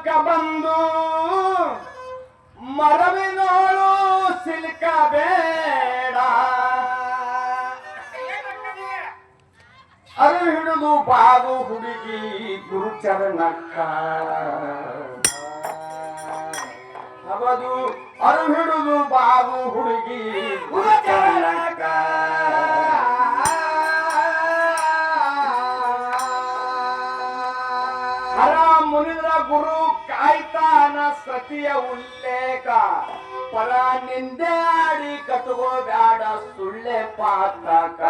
ಬಂದು ಮರವಿನೋಳು ಸಿಲ್ಕಬೇಡ ಅರು ಹಿಡಿದು ಬಾಬು ಹುಡುಗಿ ಗುರುಚರಣಕ್ಕ ಅವದು ಅರು ಹಿಡಿದು ಬಾಬು ಹುಡುಗಿ ಗುರುಚರಣಕ್ಕ ಮುನಿದ್ರ ಗುರು ಕಾಯ್ತಾನ ಸತಿಯ ಉಲ್ಲೇಖ ಪರ ನಿಂದೆ ಆಡಿ ಕಟ್ಟುಗೋ ಬ್ಯಾಡ ಸುಳ್ಳೆ ಪಾತಕ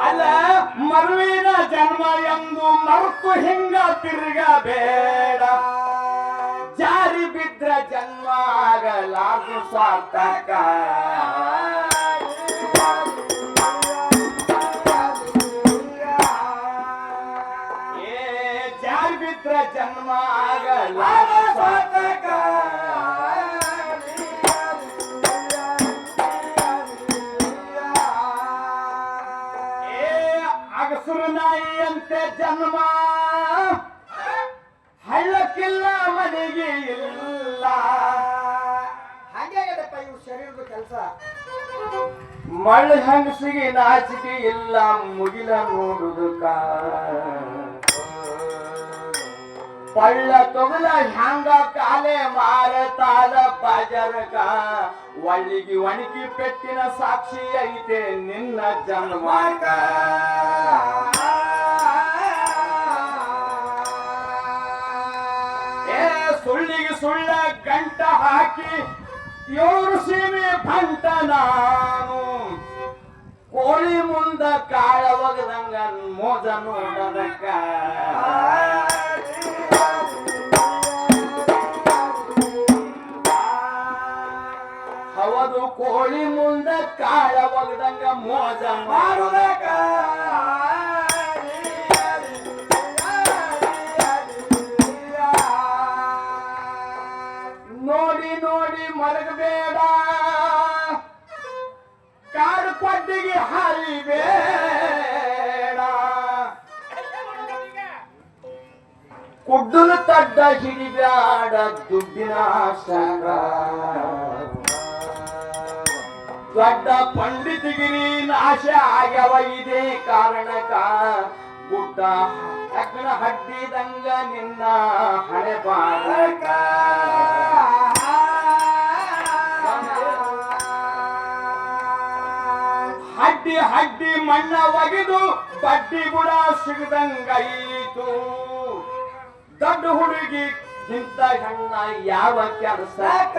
ಅಲ್ಲ ಮರುವಿನ ಜನ್ಮ ಎಂದು ಮರುತು ಹಿಂಗ ತಿರುಗಬೇಡ ಜಾರಿ ಬಿದ್ರ ಜನ್ಮ ಆಗಲಾರ್ದು ಸಾರ್ಥಕ ಜನ್ಮ ಆಗಲಾರ್ದು ಸಾರ್ಥಕ ಅಗಸುರು ನಾಯಿಯಂತೆ ಜನ್ಮ ಹಳ್ಳಕ್ಕಿಲ್ಲ ಮನೆಗೆ ಇಲ್ಲ ಹಾಗೇಗದಪ್ಪ ಇವು ಶರೀರದ ಕೆಲಸ ಮಳ್ಳ ಹಂಗಸಿಗೆ ನಾಚಿಕೆ ಇಲ್ಲ ಮುಗಿಲ ನೋಡುದಕ್ಕ ಪಳ್ಳ ತೊಗಲ ಹ್ಯಾಂಗ ಕಾಲೆ ಮಾರತಾಲ ಬಾಜರಕ ಒಳ್ಳಿಗಿ ಒಣಗಿ ಪೆಟ್ಟಿನ ಸಾಕ್ಷಿ ಐತೆ ನಿನ್ನ ಜನ್ಮಕ ಸುಳ್ಳಿಗೆ ಸುಳ್ಳ ಗಂಟ ಹಾಕಿ ಯೋರು ಸೀಮೆ ಭಂಟ ನಾನು ಕೋಳಿ ಮುಂದ ಕಾಳ ಒಗದಂಗ ಮೋಜ ನೋಡದಕ್ಕ ಅವದು ಕೋಳಿ ಮುಂದ ಕಾಳ ಒಗದಂಗ ಮೋಜ ಮಾಡುದಕ್ಕ ನೋಡಿ ನೋಡಿ ಮಲಗಬೇಡ ಕಾಡು ಪಡ್ಡಿಗೆ ಹಾರಿಬೇಡ ಕುಡ್ಡನ ತಡ್ಡ ಹಿಡಿಬ್ಯಾಡ ದುಡ್ಡಿನ ಸಂಗ ದೊಡ್ಡ ಪಂಡಿತಗಿರಿ ನಾಶ ಆಗ್ಯವ ಇದೇ ಕಾರಣಕ ಗುಡ್ಡ ಹೆಗ್ಗಣ ಹಡ್ಡಿದಂಗ ನಿನ್ನ ಹಣೆ ಬಾರಕ ಹಡ್ಡಿ ಹಡ್ಡಿ ಮಣ್ಣ ಒಗೆದು ಬಡ್ಡಿ ಗುಡ ಸಿಗದಂಗೈತು ದೊಡ್ಡ ಹುಡುಗಿ ಇಂತ ಹೆಣ್ಣ ಯಾವ ಕೆಲಸಕ್ಕ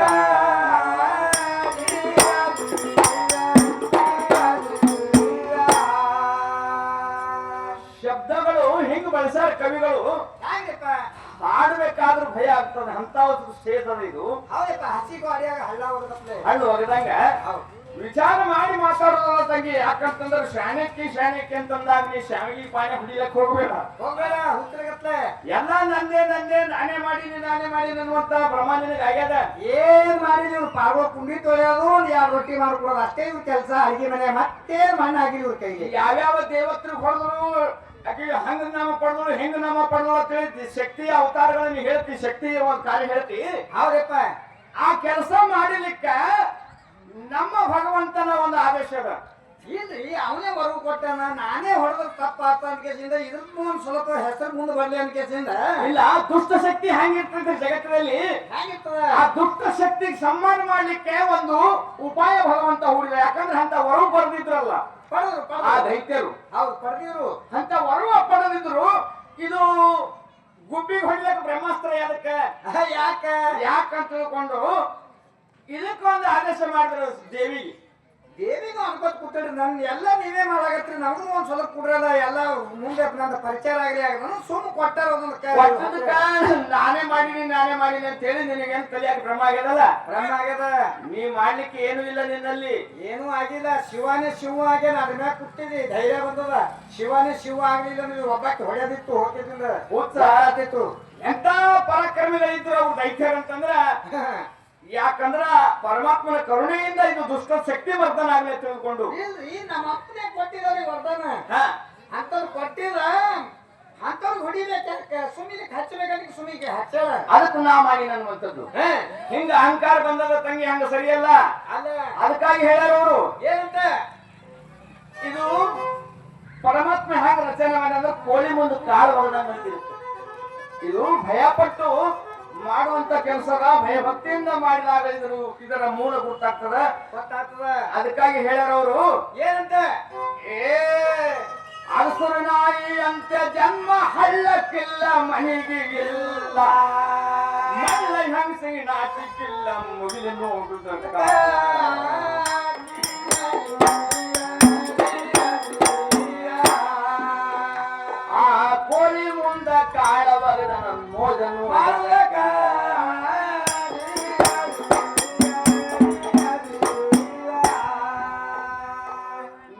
ಶಬ್ದಗಳು ಹೆಂಗ್ ಬಳಸ್ಯಾರ ಕವಿಗಳು ಹಾಡ್ಬೇಕಾದ್ರೂ ಭಯ ಆಗ್ತದೆ ಅಂತ ಸ್ಟೇಜ್ ಅದ ಇದು ಹಳ್ಳು ಒಗದಂಗ ವಿಚಾರ ಮಾಡಿ ಮಾತಾಡೋದಲ್ಲ ತಂಗಿ ಯಾಕಂತಂದ್ರೆ ಶಾಣಕ್ಕೆ ಅಂತಂದಾಗ ನೀ ಶಾವಿಗೆ ಪಾನಿ ಹುಡಿಯಕ್ ಹೋಗ್ಬೇಡ ಎಲ್ಲ ನಂದೇ ನಾನೇ ಮಾಡೀನಿ ಅನ್ನುವಂತ ಭ್ರಮ ನಿನಗೆ ಆಗ್ಯದ ಏನ್ ಮಾಡಿ ನೀವು ಪಾರ್ವ ಕುಂಡಿ ತೊಳೆಯೋದು ಯಾರು ರೊಟ್ಟಿ ಮಾಡ್ಕೊಡೋದು ಅಷ್ಟೇ ಇವ್ ಕೆಲಸ ಅಡಿಗೆ ಮನೆ ಮತ್ತೆ ಮಣ್ಣು ಆಗಿಲ್ಲ ಇವ್ರ ಕೈಗೆ ಯಾವ್ಯಾವ ದೇವತ್ರಿಗೆ ಹೊಡೆದ್ರು ಹಂಗ ನಾಮ ಪಡೆದಳು ಹೆಂಗ ನಾಮ ಪಡೆದಳು ಅಂತ ಹೇಳ್ತಿ ಶಕ್ತಿಯ ಅವತಾರಗಳನ್ನ ಹೇಳ್ತಿ ಶಕ್ತಿ ಒಂದು ಕಾರ್ಯ ಹೇಳ್ತಿ ಹೌದಪ್ಪ ಆ ಕೆಲಸ ಮಾಡಲಿಕ್ಕ ನಮ್ಮ ಭಗವಂತನ ಒಂದು ಆದೇಶ ಅದ ಇಲ್ರಿ ಅವನೇ ಹೊರಗು ಕೊಟ್ಟಾನ ನಾನೇ ಹೊಡೆದ್ರೆ ತಪ್ಪಾತ ಅನ್ಕೇಸಿಂದ ಇದ್ರ ಒಂದ್ ಸ್ವಲ್ಪ ಹೆಸರು ಮುಂದೆ ಬರ್ಲಿ ಅನ್ಕೇಸಿಂದ ಇಲ್ಲ ದುಷ್ಟ ಶಕ್ತಿ ಹೆಂಗಿರ್ತದೆ ಜಗತ್ತಿನಲ್ಲಿ ಹೆಂಗಿರ್ತದ ಆ ದುಷ್ಟ ಶಕ್ತಿಗೆ ಸನ್ಮಾನ ಮಾಡ್ಲಿಕ್ಕೆ ಒಂದು ಉಪಾಯ ಭಗವಂತ ಹೂಡಿದ ಯಾಕಂದ್ರೆ ಅಂತ ಹೊರಗು ಬರ್ದಿದ್ರಲ್ಲ ಆ ದೈತ್ಯರು ಹೌದು ಪಡೆದಿದ್ರು ಅಂತ ಹೊರವ ಪಡೆದಿದ್ರು ಇದು ಗುಬ್ಬಿಗೆ ಹೊಡಿಲಕ್ಕ ಬ್ರಹ್ಮಾಸ್ತ್ರ ಯಾಕಂತ ತಿಳ್ಕೊಂಡು ಇದಕ್ಕೊಂದು ಆದೇಶ ಮಾಡಿದ್ರು ದೇವಿಗೂ ಅನ್ಕೋತ್ ಕೂತ್ರಿ ನನ್ ಎಲ್ಲ ನೀವೇ ಮಾಡಾಕತ್ರಿ ನಮಗೂ ಒಂದ್ ಸ್ವಲ್ಪ ಕುಡ್ರಲ್ಲ ಎಲ್ಲ ಮುಂದೆ ನನ್ನ ಪರಿಚಯ ಆಗಲಿ ನಾನು ಸುಮ್ ಕೊಟ್ಟಾರ ನಾನೇ ಮಾಡೀನಿ ಅಂತ ಹೇಳಿ ನಿನಗೇನು ಕಲಿಯಾಕ ಭ್ರಮ ಆಗ್ಯದಲ್ಲ ನೀ ಮಾಡ್ಲಿಕ್ಕೆ ಏನು ಇಲ್ಲ ನಿನ್ನಲ್ಲಿ ಏನೂ ಆಗಿಲ್ಲ ಶಿವನೇ ಶಿವ ಆಗ್ಯಾನ ಅದ್ರ ಮ್ಯಾಗ ಕುಟ್ಟಿದಿ ಧೈರ್ಯ ಬಂದದ ಶಿವನೇ ಶಿವ ಆಗ್ಲಿಲ್ಲ ನೀವು ಒಬ್ಬಕ್ಕೆ ಹೊಡೆಯೋದಿತ್ತು ಹೋಗ್ತಿದ್ದ ಉತ್ಸಾಹ ಎಂತ ಪರಾಕ್ರಮಿಗಳಿದ್ರು ಅವ್ರು ದೈತ್ಯರಂತಂದ್ರ ಯಾಕಂದ್ರ ಪರಮಾತ್ಮನ ಕರುಣೆಯಿಂದ ಇದು ದುಷ್ಟ ಶಕ್ತಿ ವರ್ಧನ ಆಗ್ಲಿ ತಿಳ್ಕೊಂಡು ಇಲ್ರಿ ನಮ್ಮ ಅಪ್ಪನೇ ಕೊಟ್ಟಿದ್ದಾರೆ ವರ್ಧನ ಅಂತವ್ರು ಕೊಟ್ಟಿಲ್ಲ ಅಂತವ್ರು ಹೊಡಿಬೇಕು ಸುಮಿಗೆ ಹಚ್ಚಬೇಕಂತ ಸುಮಿಗೆ ಹಚ್ಚಳ ಅದಕ್ಕೆ ನಾ ಮಾಡಿ ಅನ್ನುವಂಥದ್ದು ಹಿಂಗ ಅಹಂಕಾರ ಬಂದದ ತಂಗಿ ಹಂಗ ಸರಿಯಲ್ಲ ಅಲ್ಲ ಅದಕ್ಕಾಗಿ ಹೇಳ್ಯಾರ ಅವರು ಏನಂತ ಇದು ಪರಮಾತ್ಮ ಹ್ಯಾಂಗ ರಚನೆ ಮಾಡಿದ್ರೆ ಕೋಳಿ ಮುಂದೆ ಕಾಳು ಹೊರದಂಗ ಇದು ಭಯಪಟ್ಟು ಮಾಡುವಂತ ಕೆಲಸದ ಭಯಭಕ್ತಿಯಿಂದ ಮಾಡಿದಾಗ ಇದರ ಮೂಲ ಗೊತ್ತಾಗ್ತದ ಅದಕ್ಕಾಗಿ ಹೇಳ್ಯಾರ ಅವರು ಏನಂತ ಅರಸರು ನಾಯಿ ಅಂತ ಜನ್ಮ ಹಳ್ಳಕ್ಕಿಲ್ಲ ಮನೆಗೆ ಇಲ್ಲ ಮಲ್ಲ ಹಂಸಿಗೆ ನಾಚಿಕ್ಕಿಲ್ಲ ಮುಗಿಲು ನೋಡುದಂತ ಆ ಕೋಳಿ ಮುಂದ ಕಾಡಬಾರದ ನನ್ನ ಮೋಜನು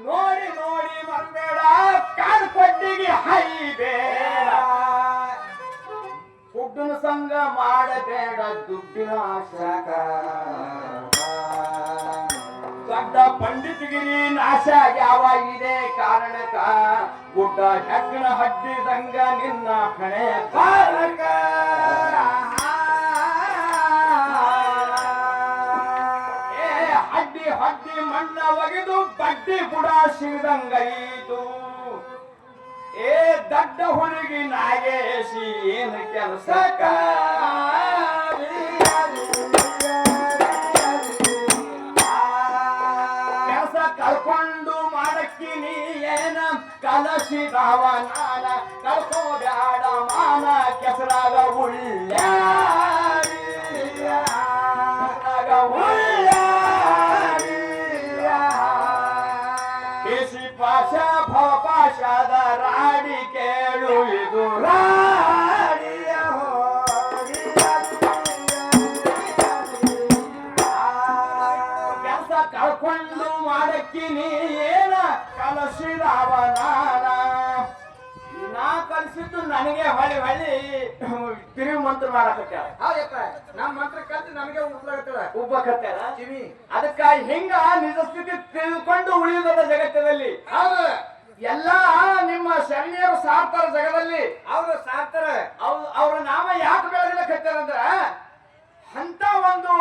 ನೋಡಿ ನೋಡಿ ಬರಬೇಡ ಕಾಡು ಕೊಟ್ಟಿಗೆ ಹೈಬೇಡ ದುಡ್ಡಿನ ಸಂಘ ಮಾಡಬೇಡ ದುಡ್ಡಿನ ಆಶಾಕ ದೊಡ್ಡ ಪಂಡಿತಗಿರಿ ನಾಶ ಯಾವ ಇದೆ ಕಾರಣಕ ಗುಡ್ಡ ಹೆಗ್ಗಣ ಹಡ್ಡಿದಂಗ ನಿನ್ನ ಹಣೆ ಬಾರಕ ಹಡ್ಡಿ ಹಡ್ಡಿ ಮಣ್ಣ ಒಗೆದು ಬಡ್ಡಿ ಬುಡ ಸಿಗದಂಗೈದು ದಡ್ಡ ಹುಡುಗಿ ನಾಗೇಶಿ ಏನು ಕೆಲಸಕ ಕೆಲಸ ಕಳ್ಕೊಂಡು ಮಾಡಕ್ಕಿ ನೀ ಏನ ಕಲಸಿದವ ನಾನ ಕಳ್ಕೋಬ್ಯಾಡ ಮಾನ ಕೆಸರಾಗ ಉಳ್ಳ ಪಾಶ ಭವ ಪಾಶದ ರಾಡಿ ಕೇಳು ಇದು ರಾಡಿಯ ಕೆಲಸ ಕಳ್ಕೊಂಡು ಮಾಡಕ್ಕಿ ನೀ ಏನ ಕಲಸಿದವ ನಾ ಕಲಿಸಿದ್ದು ನನಗೆ ಹೊಳಿ ಹೊಳಿ ತಿರುಗಿ ಮಂತ್ರ ಮಾಡಕತ್ತ ಹೌದಪ್ಪ ನಮ್ಮ ಮಂತ್ರ ಕಲ್ತು ನಮಗೆ ಉಬ್ಬಕತ್ತಾರ ಅದಕ್ಕಾಗಿ ಹಿಂಗ ನಿಜ ಸ್ಥಿತಿ ತಿಳ್ಕೊಂಡು ಉಳಿಯುವುದರ ಜಗತ್ತದಲ್ಲಿ ಹೌದು ಎಲ್ಲಾ ನಿಮ್ಮ ಶರಣೀಯರು ಸಾರ್ತಾರ ಜಗದಲ್ಲಿ ಅವರು ಸಾರ್ತಾರ ಅವ್ರ ನಾಮ ಯಾಕೆ ಬೆಳೆದಿಲ್ಲಕತ್ತಾರಂದ್ರ ಅಂತ ಒಂದು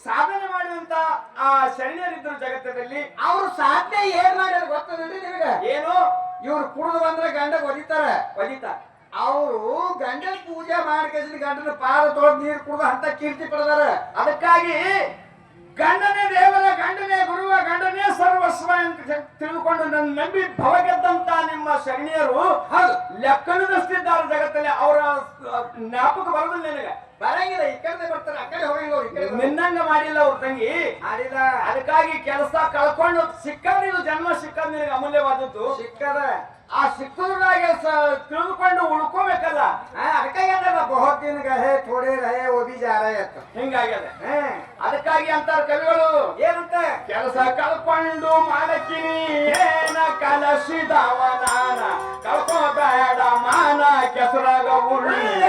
ಸಾಧನೆ ಮಾಡುವಂತ ಆ ಶರಣೀಯರಿದ್ರು ಜಗತ್ತದಲ್ಲಿ ಅವ್ರು ಸಾಧನೆ ಏನ್ ಮಾಡ್ಯಾರ ಗೊತ್ತದ್ರಿ ನಿಮಗೆ ಏನು ಇವ್ರು ಕುಡಿದು ಬಂದ್ರೆ ಗಂಡ ಒದಿತಾರ ಅವರು ಗಂಡನ ಪೂಜೆ ಮಾಡಿ ಗಂಡನ ಪಾದ ತೊಳೆದು ನೀರು ಕುಡಿದು ಅಂತ ಕೀರ್ತಿ ಪಡೆದಾರ ಅದಕ್ಕಾಗಿ ಗಂಡನೇ ದೇವರ ಗಂಡನೇ ಗುರುವ ಗಂಡನೇ ಸರ್ವಸ್ವ ಅಂತ ತಿಳ್ಕೊಂಡು ನನ್ನ ನಂಬಿ ಭವಗೆದ್ದಂತ ನಿಮ್ಮ ಶರಣೀಯರು ಲೆಕ್ಕನದಷ್ಟಿದ್ದಾರೆ ಜಗತ್ತಲ್ಲಿ ಅವರ ಜ್ಞಾಪಕ ಬರೋದಿಲ್ಲ ನಿನಗೆ ಬರಂಗಿಲ್ಲ ಈ ಕಡೆ ಬರ್ತಾರೆ ಆ ಕಡೆ ಹೋಗಿಲ್ಲ ನಿನ್ನಂಗ ಮಾಡಿಲ್ಲ ಅವ್ರ ತಂಗಿ ಮಾಡಿಲ್ಲ ಅದಕ್ಕಾಗಿ ಕೆಲಸ ಕಳ್ಕೊಂಡು ಸಿಕ್ಕದ ಇದು ಜನ್ಮ ಸಿಕ್ಕದ ನಿನಗೆ ಅಮೂಲ್ಯವಾದದ್ದು ಸಿಕ್ಕದ ಆ ಸಿಕ್ಕದ್ರಾಗ ತಿಳಿದುಕೊಂಡು ಉಳ್ಕೋಬೇಕಲ್ಲ ಅದಕ್ಕಾಗಿ ಅಂದ್ರೆ ಬಹುತ್ ದಿನ ಗಹೆ ಥೋಡೆ ರಹೆ ಓ ಬಿ ಜಾ ರಹೆ ಅಂತ ಹಿಂಗಾಗ್ಯದ ಅದಕ್ಕಾಗಿ ಅಂತಾರ ಕವಿಗಳು ಏನಂತ ಕೆಲಸ ಕಳ್ಕೊಂಡು ಮಾಡಕ್ಕಿನಿ ಏನ ಕಲಸಿದವ ನಾನ ಕಳ್ಕೋಬೇಡ ಮಾನ ಕೆಸರಾಗ ಉಳ್ಳ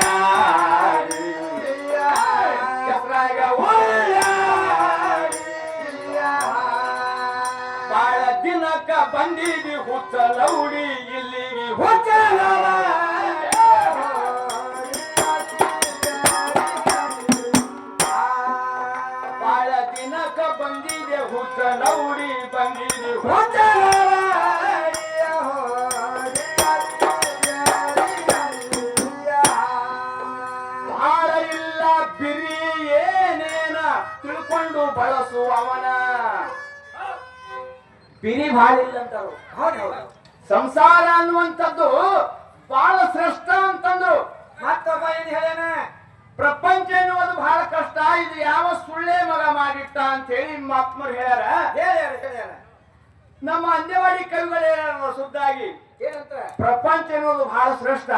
ಕೆಸರಾಗ ಉಳ್ಳ ಬಾಳ ದಿನಕ್ಕ ಬಂದಿದಿ ಹುಚ್ಚಲೌಡಿ ಇಲ್ಲಿಗೆ ಹುಚ್ಚಲವ ಬಾಳ ದಿನಕ್ಕ ಬಂದಿದೆ ಹುಚ್ಚಲೌಡಿ ಬಂದಿದೆ ಹುಚ್ಚಲವ ಬಾಳ ಇಲ್ಲ ಬಿರಿ ಏನೇನ ತಿಳ್ಕೊಂಡು ಬಳಸು ಅವನ ಬಿರಿ ಬಾಳ ಇಲ್ಲ ಅಂತಾರು ಸಂಸಾರ ಅನ್ನುವಂಥದ್ದು ಬಹಳ ಶ್ರೇಷ್ಠ ಅಂತಂದ್ರು ಮತ್ತೊಬ್ಬ ಏನ್ ಹೇಳ್ಯಾನ ಪ್ರಪಂಚ ಎನ್ನುವುದು ಬಹಳ ಕಷ್ಟ ಇದು ಯಾವ ಸುಳ್ಳೆ ಮಗ ಮಾಡಿಟ್ಟ ಅಂತ ಹೇಳಿ ಮಹಾತ್ಮರು ಹೇಳ್ಯಾರ ನಮ್ಮ ಅಂದೇವಾಡಿ ಕವಿಗಳು ಹೇಳ್ಯಾರ ಶುದ್ಧಾಗಿ ಏನಂತ ಪ್ರಪಂಚ ಎನ್ನುವುದು ಬಹಳ ಶ್ರೇಷ್ಠ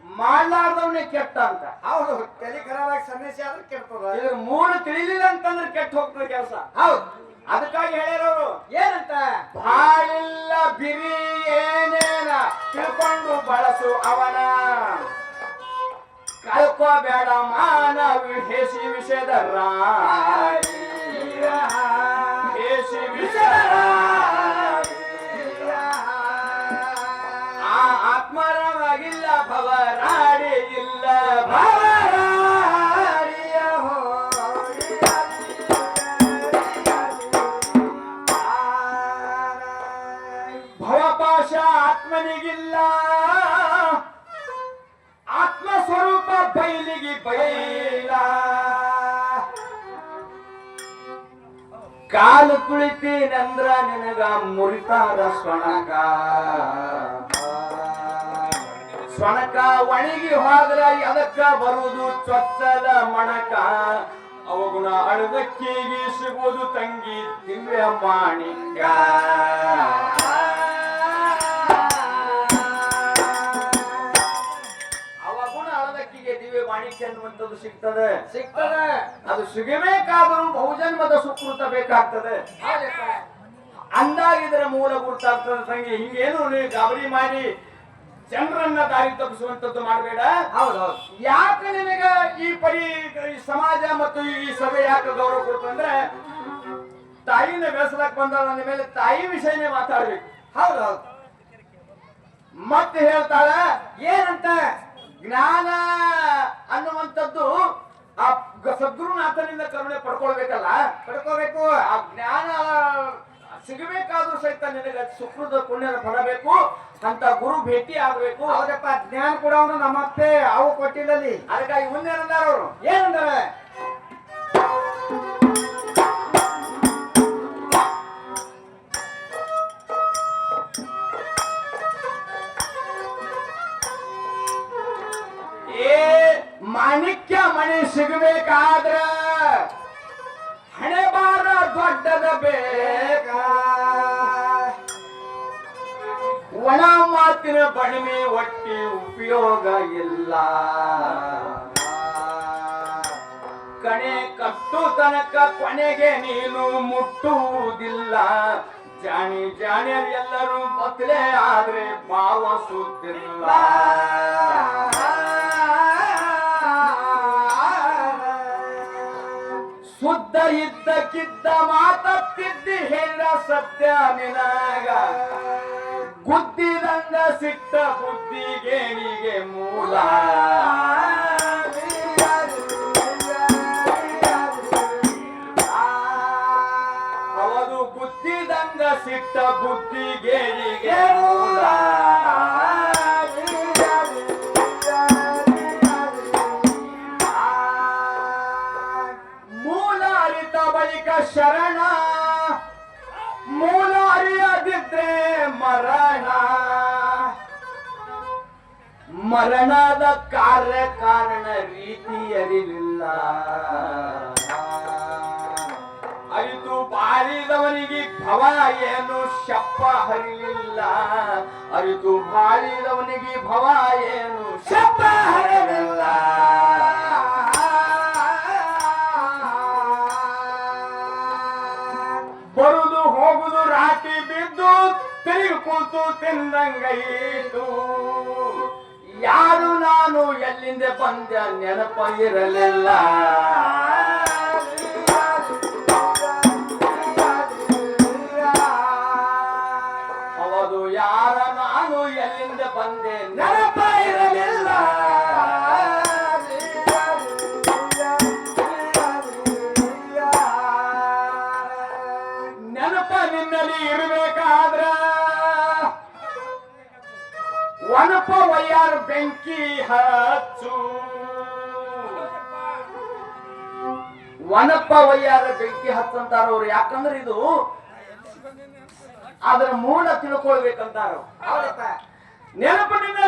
ಮಾಡ್ಲಾರ್ದವನೇ ಕೆಟ್ಟ ಅಂತ ಹೌದು ತಲೆ ಖರಾಬಾಗಿ ಸನ್ಯಾಸಿ ಆದ್ರೆ ಕೆಡ್ತದ ಇದ್ರ ಮೂರು ತಿಳಿಲಿಲ್ಲ ಅಂತಂದ್ರೆ ಕೆಟ್ಟ ಹೋಗ್ತದೆ ಕೆಲಸ ಹೌದು ಅದಕ್ಕಾಗಿ ಹೇಳ್ಯಾರವರು ಏನಂತ ಬಾಳಿಲ್ಲ ಬಿರಿ ಏನೇನ ತಿಳ್ಕೊಂಡು ಬಳಸು ಅವನ ಕಳ್ಕೋಬೇಡ ಮಾನ ಹೇಸಿ ವಿಷಯದ ಹೇಸಿ ವಿಷಯ ಭವರಾಡಿ ಇಲ್ಲ ಭವರಾಡಿಯ ಭವಪಾಶ ಆತ್ಮನಿಗಿಲ್ಲ ಆತ್ಮಸ್ವರೂಪ ಬಯಲಿಗೆ ಬಯಲ ಕಾಲು ತುಳಿತೀನಂದ್ರ ನಿನಗ ಮುರಿತಾರ ಸ್ವಣಕ ಒಣಗಿ ಹೋದ್ರ ಅದಕ್ಕ ಬರುವುದು ಚೊಚ್ಚಲ ಮಣಕ ಅವಗುಣ ಅಳದಕ್ಕಿಗೆ ಸಿಗುವುದು ತಂಗಿ ದಿವ್ಯ ಮಾಣಿಕ ಅವಗುಣ ಅಳದಕ್ಕಿಗೆ ದಿವ್ಯ ಮಾಣಿಕ್ಯ ಅನ್ನುವಂಥದ್ದು ಸಿಗ್ತದೆ ಅದು ಸಿಗಬೇಕಾದರೂ ಬಹುಜನ್ಮದ ಸುಕೃತ ಬೇಕಾಗ್ತದೆ ಅಂದಾಗ ಇದರ ಮೂಲ ಗುರುತಾಗ್ತದೆ ತಂಗಿ ಹಿಂಗೇನು ನೀವು ಗಾಬರಿ ಮಾಡಿ ಜನರನ್ನ ದಾರಿ ತಪ್ಪಿಸುವಂತದ್ದು ಮಾಡಬೇಡ. ಹೌದೌದು. ಯಾಕೆ ನಿನಗ ಈ ಈ ಸಮಾಜ ಮತ್ತು ಈ ಸಭೆ ಯಾಕೆ ಗೌರವ ಕೊಡ್ತಂದ್ರೆ ತಾಯಿನ ಬೆಳೆಸಲಕ್ ಬಂದ ನನ್ನ ಮೇಲೆ ತಾಯಿ ವಿಷಯನೇ ಮಾತಾಡ್ಬೇಕು. ಹೌದೌದು. ಮತ್ತೆ ಹೇಳ್ತಾಳ ಏನಂತ ಜ್ಞಾನ ಅನ್ನುವಂಥದ್ದು ಆ ಸದ್ಗುರುನಾಥನಿಂದ ಕರುಣೆ ಪಡ್ಕೊಳ್ಬೇಕಲ್ಲ, ಪಡ್ಕೋಬೇಕು. ಆ ಜ್ಞಾನ ಸಿಗಬೇಕಾದ್ರೂ ಸಹಿತ ನಿನಗೆ ಸುಕೃತ ಪುಣ್ಯದ ಫಲ ಬೇಕು. ಅಂತ ಗುರು ಭೇಟಿ ಆಗ್ಬೇಕು. ಹೌದಪ್ಪ, ಜ್ಞಾನ ಕೊಡೋನು ನಮ್ಮತ್ತೆ ಅವು ಕೊಟ್ಟಿಲ್ಲಲ್ಲಿ. ಅದಕ್ಕಾಗಿ ಮುಂದೆ ಏನಂದಾರ ಅವರು ಏನಂದಾರೆ ಮಾಣಿಕ್ಯ ಮಣಿ ಸಿಗಬೇಕಾದ್ರ ಹಣೆ ಬಾರ ದೊಡ್ಡದ ಬೇಕ, ಒಣ ಮಾತಿನ ಬಡಿಮೆ ಒಟ್ಟಿ ಉಪಯೋಗ ಇಲ್ಲ, ಕಣೆ ಕಟ್ಟು ತನಕ ಕೊನೆಗೆ ನೀನು ಮುಟ್ಟುವುದಿಲ್ಲ, ಜಾಣಿ ಜಾಣ್ಯರೆಲ್ಲರೂ ಬದಲೇ ಆದ್ರೆ ಭಾವ ಸುದ್ದಿಲ್ಲ. ಶುದ್ಧ ಇದ್ದಕ್ಕಿದ್ದ ಮಾತಪ್ಪಿದ್ದಿ ಹೇಳ ಸತ್ಯ ನಿನಗ, ಗುದ್ದಿದಂಗ ಸಿಟ್ಟ ಬುದ್ಧಿಗೇಣಿಗೆ ಮೂಲ, ಅವನು ಗುದ್ದಿದಂಗ ಸಿಟ್ಟ ಬುದ್ಧಿಗೇಣಿಗೆ ಮೂಲ. ಮೂಲ ಅರಿತ ಬಳಿಕ ಶರಣ, ಮೂಲ ಅರಿಯದಿದ್ರೆ ಮರಣ, ಮರಣದ ಕಾರ್ಯ ಕಾರಣ ರೀತಿ ಅರಿಲಿಲ್ಲ, ಅರಿತು ಬಾಳಿದವನಿಗೆ ಭವ ಏನು ಶಪ್ಪ ಹರಿಲಿಲ್ಲ, ಅರಿತು ಬಾಳಿದವನಿಗೆ ಭವ ಏನು ಶಪ್ಪ ಹರಿಲಿಲ್ಲ. ಬರುದು ಹೋಗುದು ರಾಟಿ ಬಿದ್ದು ತಿರುಗಿ ಕೂತು ತಿಂದಂಗೈತು, ಯಾರು ನಾನು ಎಲ್ಲಿಂದ ಬಂದ ನೆನಪ ಇರಲಿಲ್ಲ, ಅವದು ಯಾರ ನಾನು ಎಲ್ಲಿಂದ ಬಂದೆ ನೆನಪ ಇರಲಿಲ್ಲ. ನೆನಪ ನಿನ್ನಲ್ಲಿ ಇರಬೇಕಾದ್ರ ವನಪ ವಯ್ಯಾರ ಬೆಂಕಿ ಹಚ್ಚು, ವನಪ ವಯ್ಯಾರ ಬೆಂಕಿ ಹಚ್ಚಂತಾರ ಅವ್ರು. ಯಾಕಂದ್ರೆ ಇದು ಅದರ ಮೂಲ ತಿಳ್ಕೊಳ್ಬೇಕಂತಾರ. ಹೌದಪ್ಪ. ನೆನಪು ನಿನ್ನಲ್ಲಿ